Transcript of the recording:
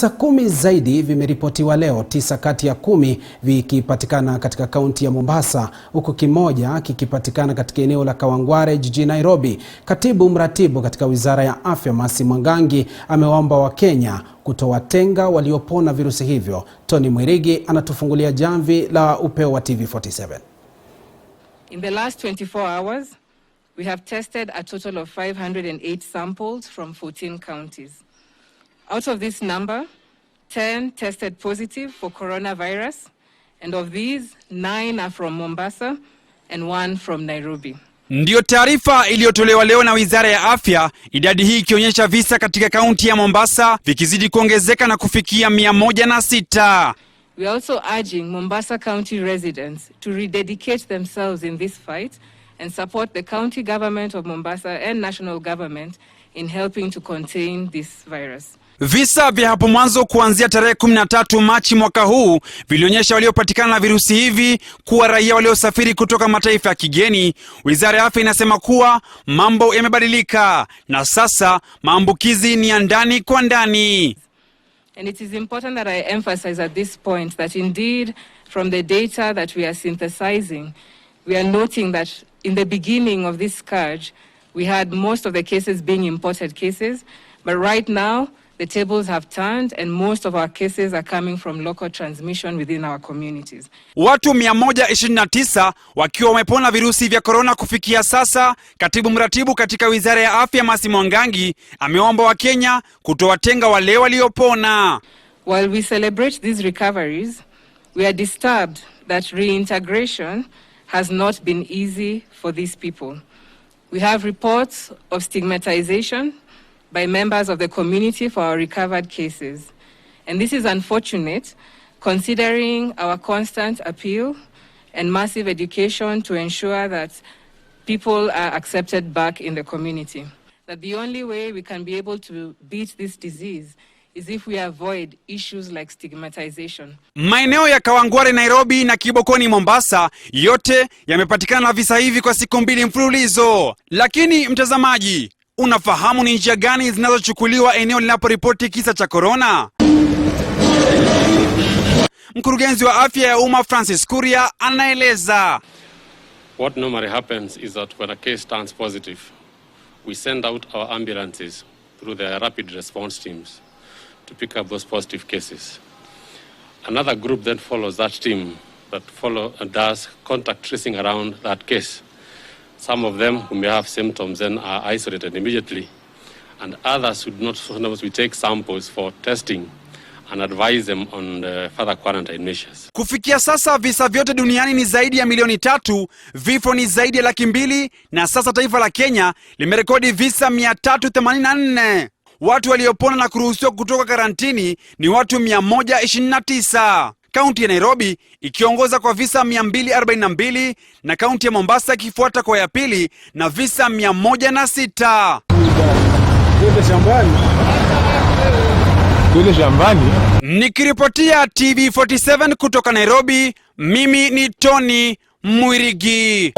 Visa 10 zaidi vimeripotiwa leo, 9 kati ya 10 vikipatikana katika kaunti ya Mombasa, huku kimoja kikipatikana katika eneo la Kawangware jijini Nairobi. Katibu mratibu katika Wizara ya Afya Mercy Mwangangi amewaomba Wakenya kutowatenga waliopona virusi hivyo. Tony Mwirigi anatufungulia jamvi la upeo wa TV47. In the last 24 hours, we have tested a total of 508 samples from 14 counties. Out of this number, 10 tested positive for coronavirus, and of these, 9 are from Mombasa and 1 from Nairobi. Ndiyo taarifa iliyotolewa leo na Wizara ya Afya, idadi hii ikionyesha visa katika kaunti ya Mombasa vikizidi kuongezeka na kufikia 106. We are also urging Mombasa County residents to rededicate themselves in this fight and support the county government of Mombasa and national government in helping to contain this virus. Visa vya hapo mwanzo kuanzia tarehe 13 Machi mwaka huu vilionyesha waliopatikana na virusi hivi kuwa raia waliosafiri kutoka mataifa ya kigeni. Wizara ya Afya inasema kuwa mambo yamebadilika na sasa maambukizi ni ya ndani kwa ndani. And it is important that I emphasize at this point that indeed from the data that we are synthesizing, we are noting that in the beginning of this scourge, we had most of the cases being imported cases, but right now the tables have turned and most of our cases are coming from local transmission within our communities. Watu 129 wakiwa wamepona virusi vya corona kufikia sasa. Katibu mratibu katika Wizara ya Afya Mercy Mwangangi ameomba Wakenya kutowatenga wale waliopona. While we celebrate these recoveries, we are disturbed that reintegration has not been easy for these people. We have reports of stigmatization by members of the community for our recovered cases. And this is unfortunate considering our constant appeal and massive education to ensure that people are accepted back in the community. That the only way we can be able to beat this disease is if we avoid issues like stigmatization. Maeneo ya Kawangware Nairobi na Kibokoni Mombasa yote yamepatikana na visa hivi kwa siku 2 mfululizo. Lakini mtazamaji, unafahamu ni njia gani zinazochukuliwa eneo linaporipoti kisa cha corona? Mkurugenzi wa afya ya umma Francis Kuria anaeleza. What normally happens is that when a case turns positive, we send out our ambulances through the rapid response teams to pick up those positive cases. Another group then follows that team that does contact tracing around that case. Some of them who may have symptoms then are isolated immediately, and others who do not, sometimes we take samples for testing and advise them on the further quarantine measures. Kufikia sasa visa vyote duniani ni zaidi ya milioni 3, vifo ni zaidi ya 200,000, na sasa taifa la Kenya limerekodi visa 384. Watu waliopona na kuruhusiwa kutoka karantini ni watu 129. Kaunti ya Nairobi ikiongoza kwa visa 242 na kaunti ya Mombasa ikifuata kwa ya pili na visa 106. Nikiripotia TV47 kutoka Nairobi, mimi ni Tony Mwirigi.